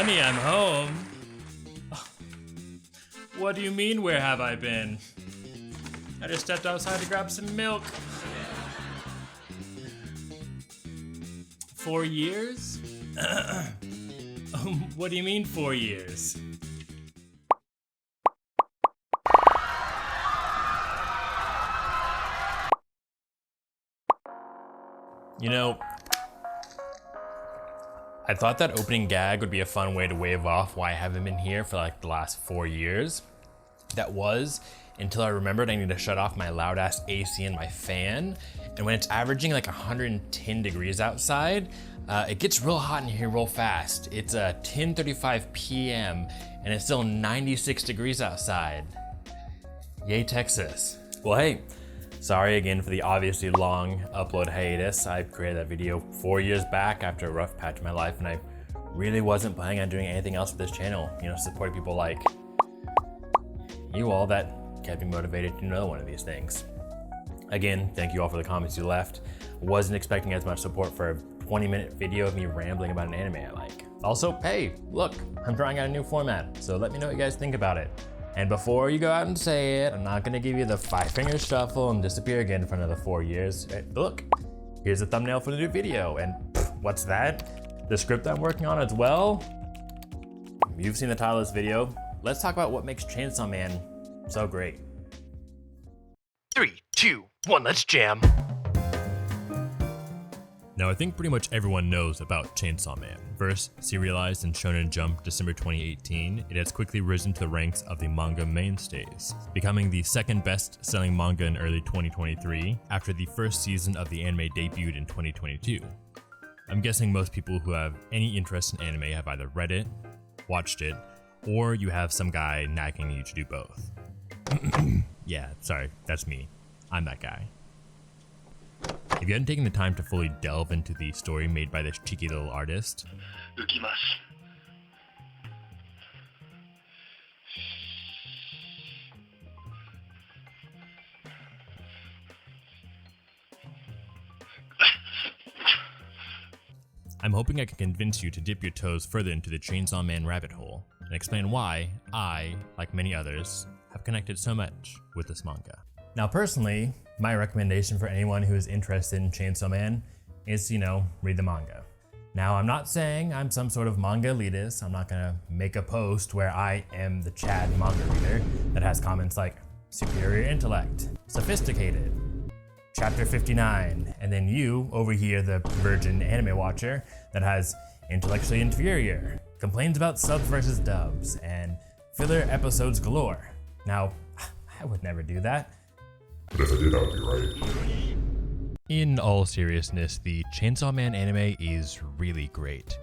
Honey, I'm home. What do you mean, where have I been? I just stepped outside to grab some milk. 4 years? What do you mean 4 years? You know, I thought that opening gag would be a fun way to wave off why I haven't been here for like the last 4 years. That was until I remembered I need to shut off my loud ass AC and my fan. And when it's averaging like 110 degrees outside, it gets real hot in here real fast. It's 10:35 p.m. and it's still 96 degrees outside. Yay, Texas. Well, hey, sorry again for the obviously long upload hiatus. I created that video 4 years back after a rough patch in my life, and I really wasn't planning on doing anything else with this channel. You know, supporting people like you all that kept me motivated to do another one of these things. Again, thank you all for the comments you left. Wasn't expecting as much support for a 20-minute video of me rambling about an anime I like. Also, hey, look, I'm trying out a new format, so let me know what you guys think about it. And before you go out and say it, I'm not gonna give you the 5-finger shuffle and disappear again for another 4 years. Hey, look, here's a thumbnail for the new video, and what's that? The script I'm working on as well? You've seen the title of this video. Let's talk about what makes Chainsaw Man so great. 3, 2, 1, let's jam. Now, I think pretty much everyone knows about Chainsaw Man. First serialized in Shonen Jump December 2018, it has quickly risen to the ranks of the manga mainstays, becoming the second best-selling manga in early 2023 after the first season of the anime debuted in 2022. I'm guessing most people who have any interest in anime have either read it, watched it, or you have some guy nagging you to do both. Yeah, sorry, that's me. I'm that guy. If you hadn't taken the time to fully delve into the story made by this cheeky little artist, I'm hoping I can convince you to dip your toes further into the Chainsaw Man rabbit hole and explain why I, like many others, have connected so much with this manga. Now personally, my recommendation for anyone who is interested in Chainsaw Man is, read the manga. Now, I'm not saying I'm some sort of manga elitist. I'm not gonna make a post where I am the Chad manga reader that has comments like superior intellect, sophisticated, chapter 59, and then you over here, the virgin anime watcher that has intellectually inferior, complains about subs versus dubs, and filler episodes galore. Now, I would never do that. But if I did, I would be right. In all seriousness, the Chainsaw Man anime is really great.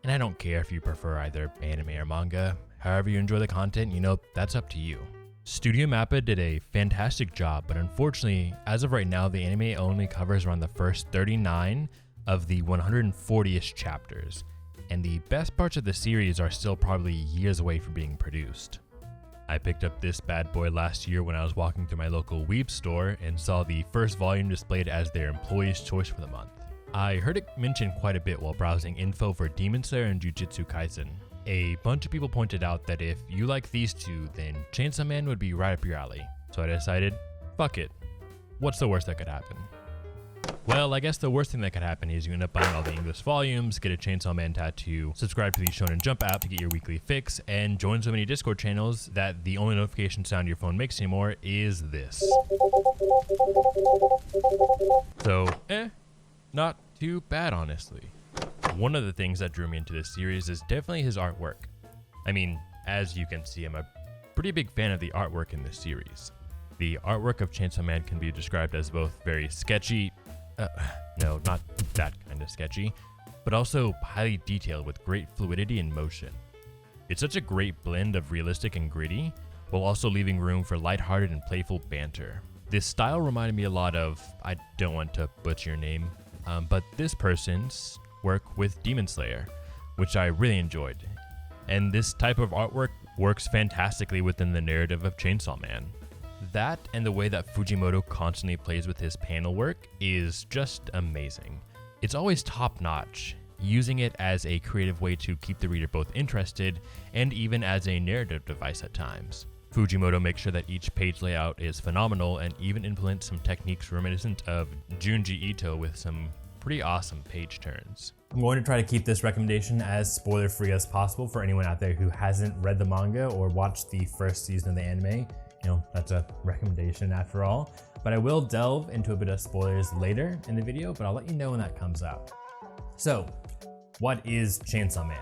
And I don't care if you prefer either anime or manga. However you enjoy the content, that's up to you. Studio Mappa did a fantastic job, but unfortunately, as of right now, the anime only covers around the first 39 of the 140-ish chapters. And the best parts of the series are still probably years away from being produced. I picked up this bad boy last year when I was walking through my local weeb store and saw the first volume displayed as their employee's choice for the month. I heard it mentioned quite a bit while browsing info for Demon Slayer and Jujutsu Kaisen. A bunch of people pointed out that if you like these two, then Chainsaw Man would be right up your alley. So I decided, fuck it. What's the worst that could happen? Well, I guess the worst thing that could happen is you end up buying all the English volumes, get a Chainsaw Man tattoo, subscribe to the Shonen Jump app to get your weekly fix, and join so many Discord channels that the only notification sound your phone makes anymore is this. So, not too bad, honestly. One of the things that drew me into this series is definitely his artwork. I mean, as you can see, I'm a pretty big fan of the artwork in this series. The artwork of Chainsaw Man can be described as both very sketchy, no, not that kind of sketchy, but also highly detailed with great fluidity and motion. It's such a great blend of realistic and gritty, while also leaving room for lighthearted and playful banter. This style reminded me a lot of, I don't want to butcher your name, but this person's work with Demon Slayer, which I really enjoyed. And this type of artwork works fantastically within the narrative of Chainsaw Man. That and the way that Fujimoto constantly plays with his panel work is just amazing. It's always top notch, using it as a creative way to keep the reader both interested and even as a narrative device at times. Fujimoto makes sure that each page layout is phenomenal and even implements some techniques reminiscent of Junji Ito with some pretty awesome page turns. I'm going to try to keep this recommendation as spoiler-free as possible for anyone out there who hasn't read the manga or watched the first season of the anime. You know, that's a recommendation after all. But I will delve into a bit of spoilers later in the video, but I'll let you know when that comes out. So, what is Chainsaw Man?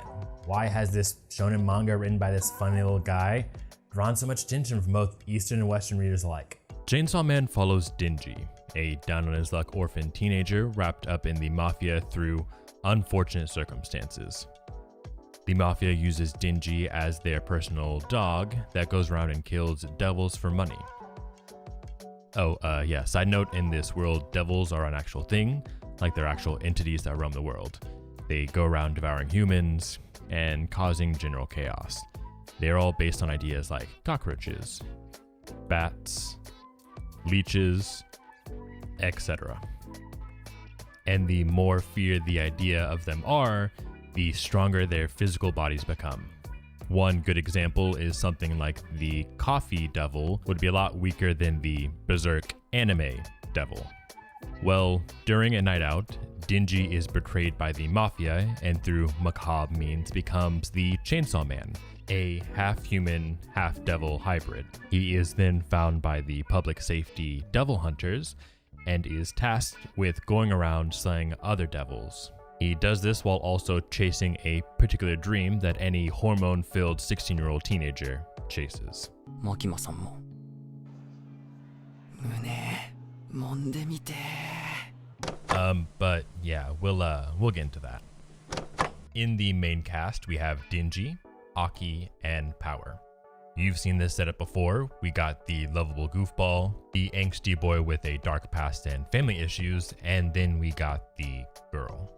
Why has this shonen manga written by this funny little guy drawn so much attention from both Eastern and Western readers alike? Chainsaw Man follows Dingy, a down-on-his-luck orphan teenager wrapped up in the Mafia through unfortunate circumstances. The Mafia uses Dingy as their personal dog that goes around and kills devils for money. Oh, yeah, side note, in this world, devils are an actual thing, like they're actual entities that roam the world. They go around devouring humans and causing general chaos. They're all based on ideas like cockroaches, bats, leeches, etc. And the more feared the idea of them are, the stronger their physical bodies become. One good example is something like the coffee devil would be a lot weaker than the berserk anime devil. Well, during a night out, Dingy is betrayed by the Mafia and through macabre means becomes the Chainsaw Man, a half-human, half-devil hybrid. He is then found by the public safety devil hunters and is tasked with going around slaying other devils. He does this while also chasing a particular dream that any hormone-filled 16-year-old teenager chases. But yeah, we'll get into that. In the main cast, we have Dingy, Aki, and Power. You've seen this setup before. We got the lovable goofball, the angsty boy with a dark past and family issues, and then we got the girl.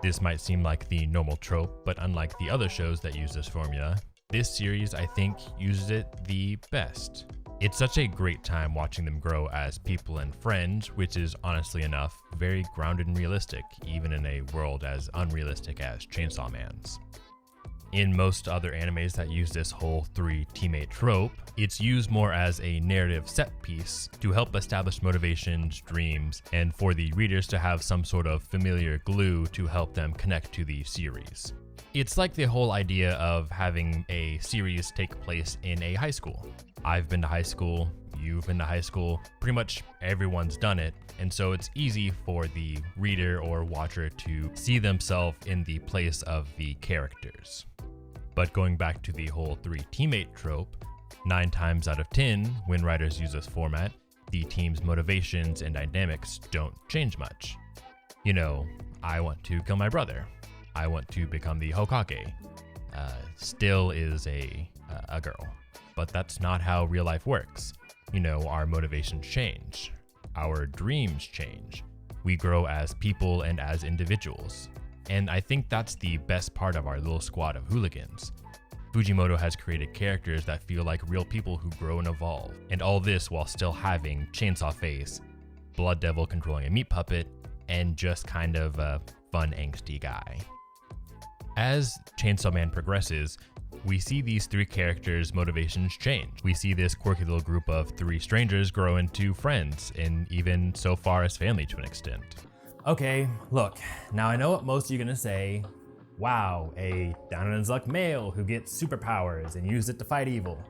This might seem like the normal trope, but unlike the other shows that use this formula, this series, I think, uses it the best. It's such a great time watching them grow as people and friends, which is honestly enough, very grounded and realistic, even in a world as unrealistic as Chainsaw Man's. In most other animes that use this whole three teammate trope, it's used more as a narrative set piece to help establish motivations, dreams, and for the readers to have some sort of familiar glue to help them connect to the series. It's like the whole idea of having a series take place in a high school. I've been to high school, you've been to high school, pretty much everyone's done it, and so it's easy for the reader or watcher to see themselves in the place of the characters. But going back to the whole three teammate trope, 9 times out of 10, when writers use this format, the team's motivations and dynamics don't change much. You know, I want to kill my brother. I want to become the Hokage. Still is a girl. But that's not how real life works. You know, our motivations change. Our dreams change. We grow as people and as individuals. And I think that's the best part of our little squad of hooligans. Fujimoto has created characters that feel like real people who grow and evolve. And all this while still having Chainsaw Face, Blood Devil controlling a meat puppet, and just kind of a fun angsty guy. As Chainsaw Man progresses, we see these three characters' motivations change. We see this quirky little group of 3 strangers grow into friends, and even so far as family to an extent. Okay, look, now I know what most of you are gonna say. Wow, a down on his luck male who gets superpowers and uses it to fight evil.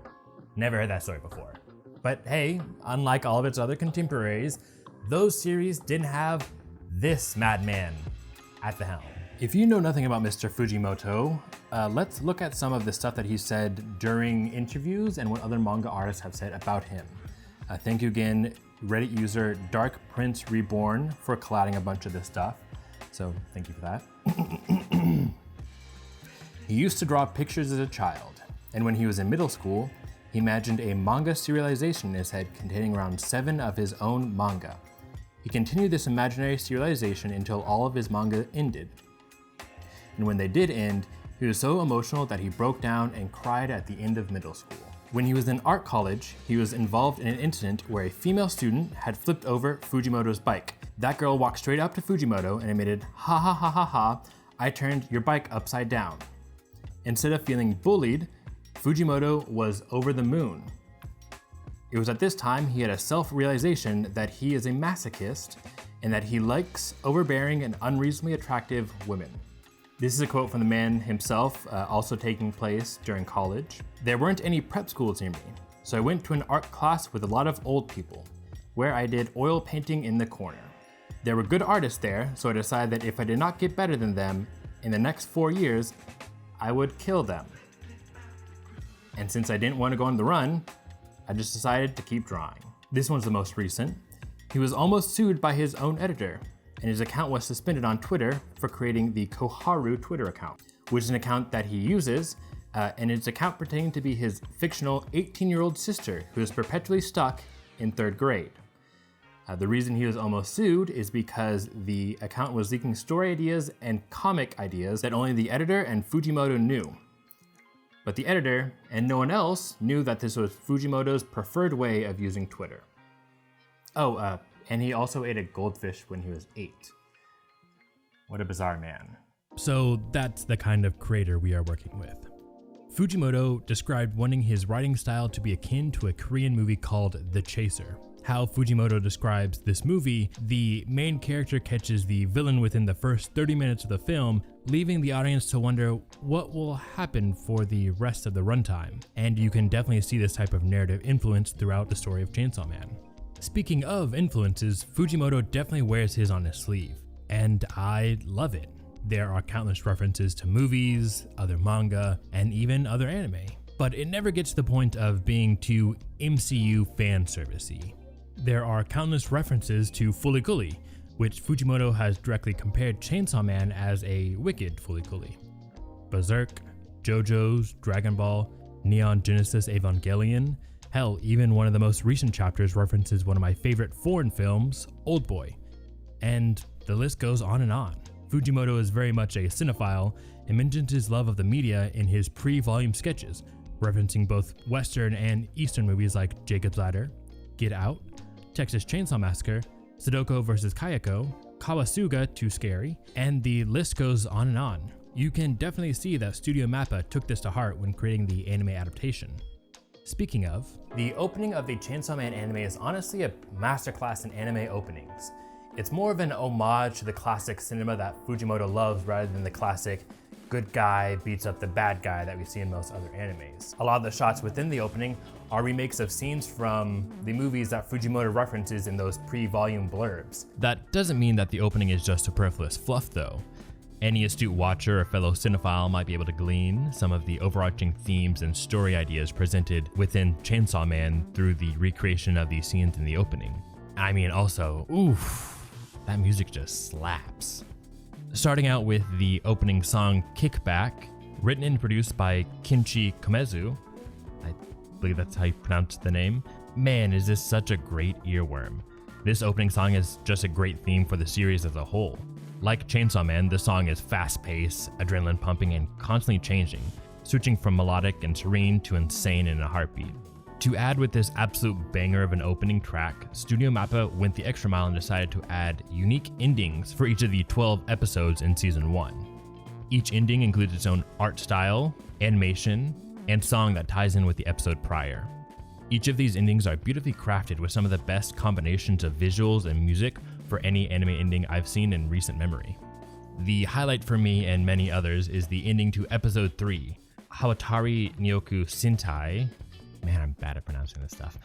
Never heard that story before. But hey, unlike all of its other contemporaries, those series didn't have this madman at the helm. If you know nothing about Mr. Fujimoto, let's look at some of the stuff that he said during interviews and what other manga artists have said about him. Thank you again, Reddit user Dark Prince Reborn, for colliding a bunch of this stuff. So thank you for that. He used to draw pictures as a child, and when he was in middle school, he imagined a manga serialization in his head containing around 7 of his own manga. He continued this imaginary serialization until all of his manga ended. And when they did end, he was so emotional that he broke down and cried at the end of middle school. When he was in art college, he was involved in an incident where a female student had flipped over Fujimoto's bike. That girl walked straight up to Fujimoto and admitted, "Ha ha ha ha ha, I turned your bike upside down. Instead of feeling bullied, Fujimoto was over the moon. It was at this time he had a self-realization that he is a masochist and that he likes overbearing and unreasonably attractive women. This is a quote from the man himself, also taking place during college. There weren't any prep schools near me, so I went to an art class with a lot of old people, where I did oil painting in the corner. There were good artists there, so I decided that if I did not get better than them in the next 4 years, I would kill them. And since I didn't want to go on the run, I just decided to keep drawing. This one's the most recent. He was almost sued by his own editor, and his account was suspended on Twitter for creating the Koharu Twitter account, which is an account that he uses, and it's an account pretending to be his fictional 18-year-old sister who is perpetually stuck in 3rd grade. The reason he was almost sued is because the account was leaking story ideas and comic ideas that only the editor and Fujimoto knew. But the editor and no one else knew that this was Fujimoto's preferred way of using Twitter. And he also ate a goldfish when he was 8. What a bizarre man. So that's the kind of creator we are working with. Fujimoto described wanting his writing style to be akin to a Korean movie called The Chaser. How Fujimoto describes this movie, the main character catches the villain within the first 30 minutes of the film, leaving the audience to wonder what will happen for the rest of the runtime. And you can definitely see this type of narrative influence throughout the story of Chainsaw Man. Speaking of influences, Fujimoto definitely wears his on his sleeve, and I love it. There are countless references to movies, other manga, and even other anime, but it never gets to the point of being too MCU fan servicey. There are countless references to Fulikuli, which Fujimoto has directly compared Chainsaw Man as a wicked Fulikuli. Berserk, JoJo's, Dragon Ball, Neon Genesis Evangelion, hell, even one of the most recent chapters references one of my favorite foreign films, Oldboy. And the list goes on and on. Fujimoto is very much a cinephile and mentions his love of the media in his pre-volume sketches, referencing both Western and Eastern movies like Jacob's Ladder, Get Out, Texas Chainsaw Massacre, Sadoko vs. Kayako, Kawasuga Too Scary, and the list goes on and on. You can definitely see that Studio Mappa took this to heart when creating the anime adaptation. Speaking of, the opening of the Chainsaw Man anime is honestly a masterclass in anime openings. It's more of an homage to the classic cinema that Fujimoto loves rather than the classic good guy beats up the bad guy that we see in most other animes. A lot of the shots within the opening are remakes of scenes from the movies that Fujimoto references in those pre-volume blurbs. That doesn't mean that the opening is just superfluous fluff though. Any astute watcher or fellow cinephile might be able to glean some of the overarching themes and story ideas presented within Chainsaw Man through the recreation of these scenes in the opening. I mean, also, oof, that music just slaps. Starting out with the opening song Kickback, written and produced by Kinchi Komezu, I believe that's how you pronounce the name. Man, is this such a great earworm. This opening song is just a great theme for the series as a whole. Like Chainsaw Man, the song is fast-paced, adrenaline pumping, and constantly changing, switching from melodic and serene to insane in a heartbeat. To add with this absolute banger of an opening track, Studio Mappa went the extra mile and decided to add unique endings for each of the 12 episodes in Season 1. Each ending includes its own art style, animation, and song that ties in with the episode prior. Each of these endings are beautifully crafted with some of the best combinations of visuals and music for any anime ending I've seen in recent memory. The highlight for me and many others is the ending to Episode 3, Hawatari Nyoku Sentai. Man, I'm bad at pronouncing this stuff.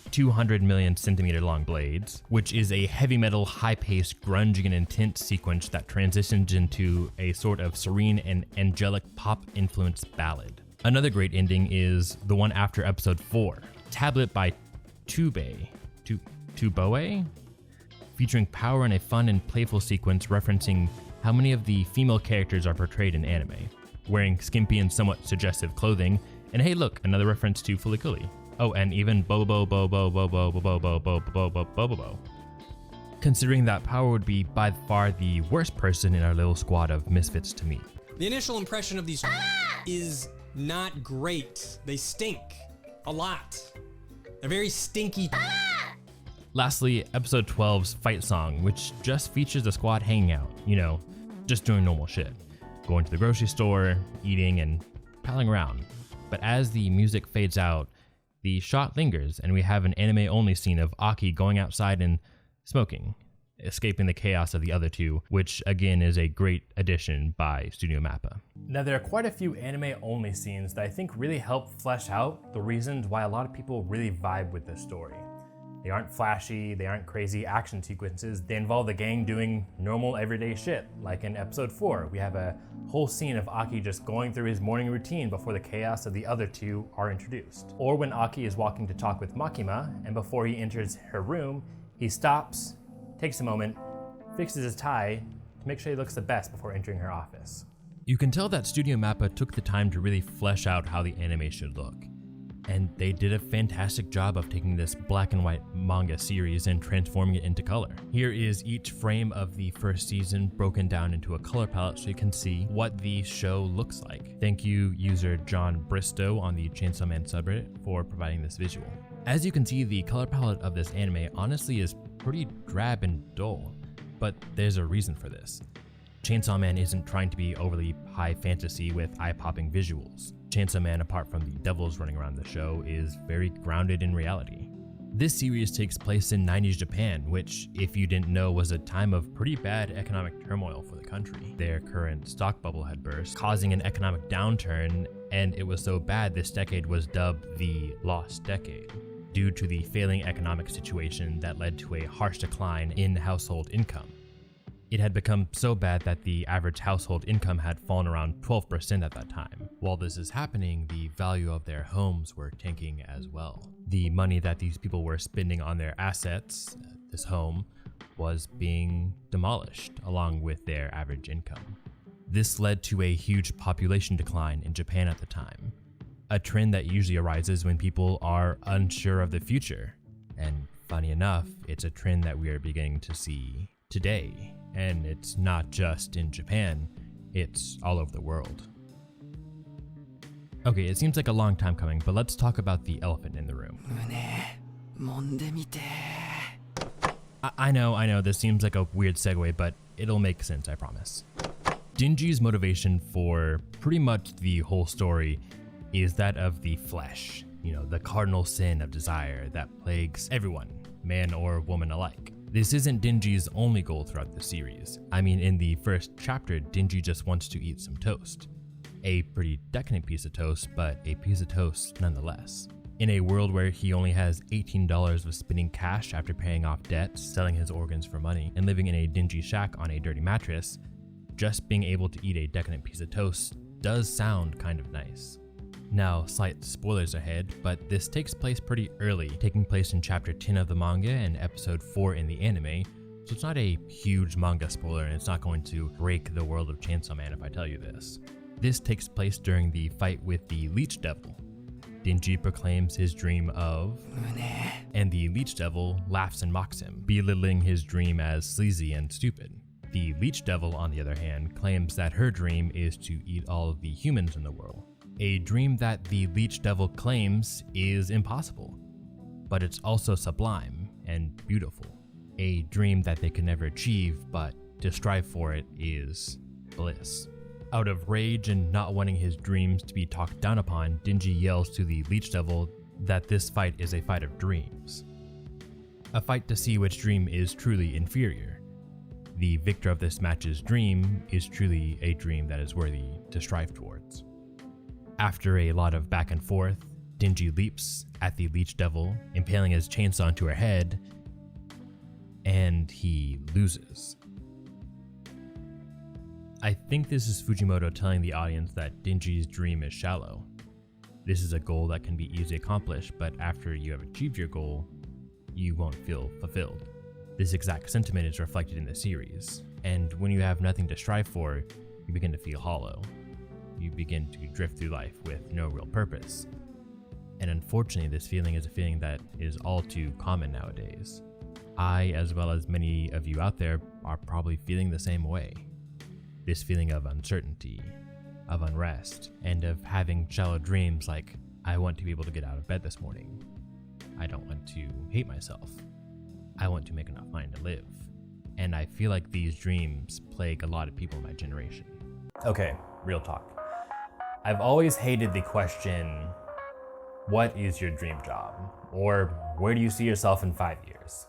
200 million centimeter long blades, which is a heavy metal, high-paced, grungy and intense sequence that transitions into a sort of serene and angelic pop-influenced ballad. Another great ending is the one after Episode 4, Tablet by Tuboe, featuring power in a fun and playful sequence referencing how many of the female characters are portrayed in anime, wearing skimpy and somewhat suggestive clothing. And hey, look, another reference to Fulikuli. Oh, and even Bobo. Considering that Power would be by far the worst person in our little squad of misfits to meet. The initial impression of these is not great. They stink a lot. They're very stinky. Lastly, episode 12's fight song, which just features the squad hanging out, just doing normal shit. going to the grocery store, eating, and palling around. But as the music fades out, the shot lingers, and we have an anime-only scene of Aki going outside and smoking, escaping the chaos of the other two, which again is a great addition by Studio Mappa. Now, there are quite a few anime-only scenes that I think really help flesh out the reasons why a lot of people really vibe with this story. They aren't flashy, they aren't crazy action sequences, they involve the gang doing normal everyday shit. Like in episode 4, we have a whole scene of Aki just going through his morning routine before the chaos of the other two are introduced. Or when Aki is walking to talk with Makima, and before he enters her room, he stops, takes a moment, fixes his tie to make sure he looks the best before entering her office. You can tell that Studio Mappa took the time to really flesh out how the anime should look. And they did a fantastic job of taking this black and white manga series and transforming it into color. Here is each frame of the first season broken down into a color palette so you can see what the show looks like. Thank you, user John Bristow on the Chainsaw Man subreddit for providing this visual. As you can see, the color palette of this anime honestly is pretty drab and dull, but there's a reason for this. Chainsaw Man isn't trying to be overly high fantasy with eye-popping visuals. Chainsaw Man, apart from the devils running around the show, is very grounded in reality. This series takes place in 90s Japan, which, if you didn't know, was a time of pretty bad economic turmoil for the country. Their current stock bubble had burst, causing an economic downturn, and it was so bad this decade was dubbed the Lost Decade, due to the failing economic situation that led to a harsh decline in household income. It had become so bad that the average household income had fallen around 12% at that time. While this is happening, the value of their homes were tanking as well. The money that these people were spending on their assets, this home, was being demolished along with their average income. This led to a huge population decline in Japan at the time, a trend that usually arises when people are unsure of the future. And funny enough, it's a trend that we are beginning to see today. And it's not just in Japan, it's all over the world. Okay, it seems like a long time coming, but let's talk about the elephant in the room. I know, this seems like a weird segue, but it'll make sense, I promise. Denji's motivation for pretty much the whole story is that of the flesh, the cardinal sin of desire that plagues everyone, man or woman alike. This isn't Denji's only goal throughout the series. I mean, in the first chapter, Denji just wants to eat some toast. A pretty decadent piece of toast, but a piece of toast nonetheless. In a world where he only has $18 of spending cash after paying off debts, selling his organs for money, and living in a dingy shack on a dirty mattress, just being able to eat a decadent piece of toast does sound kind of nice. Now, slight spoilers ahead, but this takes place pretty early, taking place in chapter 10 of the manga and episode 4 in the anime, so it's not a huge manga spoiler and it's not going to break the world of Chainsaw Man if I tell you this. This takes place during the fight with the Leech Devil. Denji proclaims his dream of, and the Leech Devil laughs and mocks him, belittling his dream as sleazy and stupid. The Leech Devil, on the other hand, claims that her dream is to eat all of the humans in the world. A dream that the Leech Devil claims is impossible, but it's also sublime and beautiful. A dream that they can never achieve, but to strive for it is bliss. Out of rage and not wanting his dreams to be talked down upon, Denji yells to the Leech Devil that this fight is a fight of dreams. A fight to see which dream is truly inferior. The victor of this match's dream is truly a dream that is worthy to strive towards. After a lot of back and forth, Denji leaps at the Leech Devil, impaling his chainsaw into her head, and he loses. I think this is Fujimoto telling the audience that Denji's dream is shallow. This is a goal that can be easily accomplished, but after you have achieved your goal, you won't feel fulfilled. This exact sentiment is reflected in the series, and when you have nothing to strive for, you begin to feel hollow. You begin to drift through life with no real purpose. And unfortunately, this feeling is a feeling that is all too common nowadays. I, as well as many of you out there, are probably feeling the same way. This feeling of uncertainty, of unrest, and of having shallow dreams like, I want to be able to get out of bed this morning. I don't want to hate myself. I want to make enough money to live. And I feel like these dreams plague a lot of people in my generation. Okay, real talk. I've always hated the question, what is your dream job? Or where do you see yourself in 5 years?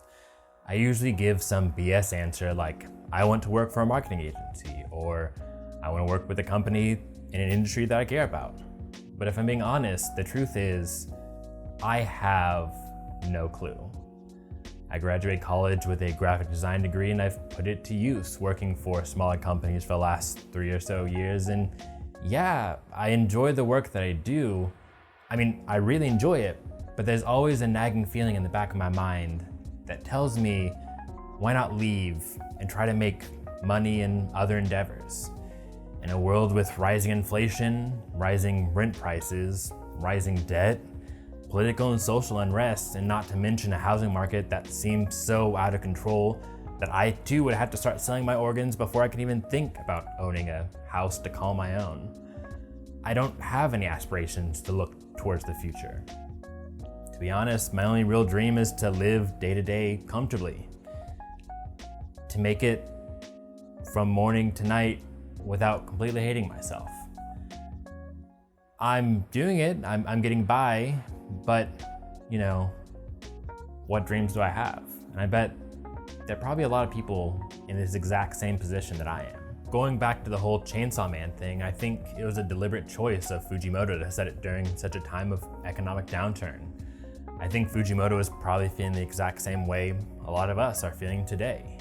I usually give some BS answer like, I want to work for a marketing agency, or I want to work with a company in an industry that I care about. But if I'm being honest, the truth is, I have no clue. I graduated college with a graphic design degree and I've put it to use working for smaller companies for the last 3 or so years. And yeah, I enjoy the work that I do. I mean, I really enjoy it, but there's always a nagging feeling in the back of my mind that tells me, why not leave and try to make money in other endeavors? In a world with rising inflation, rising rent prices, rising debt, political and social unrest, and not to mention a housing market that seems so out of control that I too would have to start selling my organs before I could even think about owning a house to call my own. I don't have any aspirations to look towards the future. To be honest, my only real dream is to live day to day comfortably. To make it from morning to night without completely hating myself. I'm doing it, I'm getting by, but you know, what dreams do I have? And I bet there are probably a lot of people in this exact same position that I am. Going back to the whole Chainsaw Man thing, I think it was a deliberate choice of Fujimoto to set it during such a time of economic downturn. I think Fujimoto is probably feeling the exact same way a lot of us are feeling today.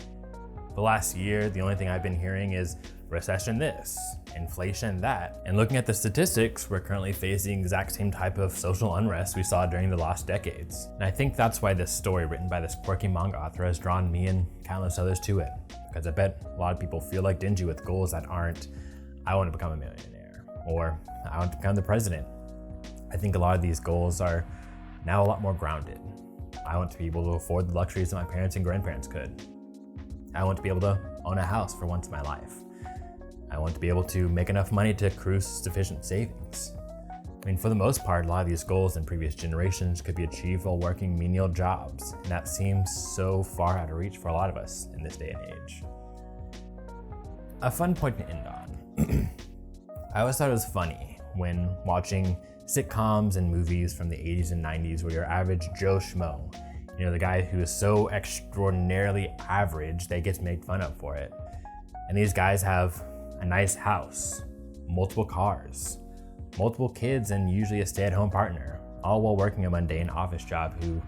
The last year, the only thing I've been hearing is recession this, inflation that. And looking at the statistics, we're currently facing the exact same type of social unrest we saw during the last decades. And I think that's why this story written by this quirky manga author has drawn me and countless others to it. Because I bet a lot of people feel like Denji with goals that aren't, I want to become a millionaire, or I want to become the president. I think a lot of these goals are now a lot more grounded. I want to be able to afford the luxuries that my parents and grandparents could. I want to be able to own a house for once in my life. I want to be able to make enough money to accrue sufficient savings. I mean, for the most part, a lot of these goals in previous generations could be achieved while working menial jobs, and that seems so far out of reach for a lot of us in this day and age. A fun point to end on. I always thought it was funny when watching sitcoms and movies from the 80s and 90s where your average Joe Schmo, you know, the guy who is so extraordinarily average that gets made fun of for it. And these guys have a nice house, multiple cars, multiple kids, and usually a stay-at-home partner, all while working a mundane office job who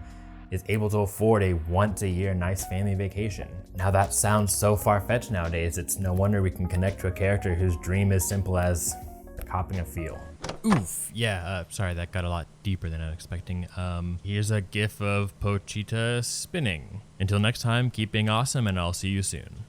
is able to afford a once-a-year nice family vacation. Now that sounds so far-fetched nowadays, it's no wonder we can connect to a character whose dream is simple as copping a feel. Oof, yeah, sorry, that got a lot deeper than I was expecting. Here's a gif of Pochita spinning. Until next time, keep being awesome, and I'll see you soon.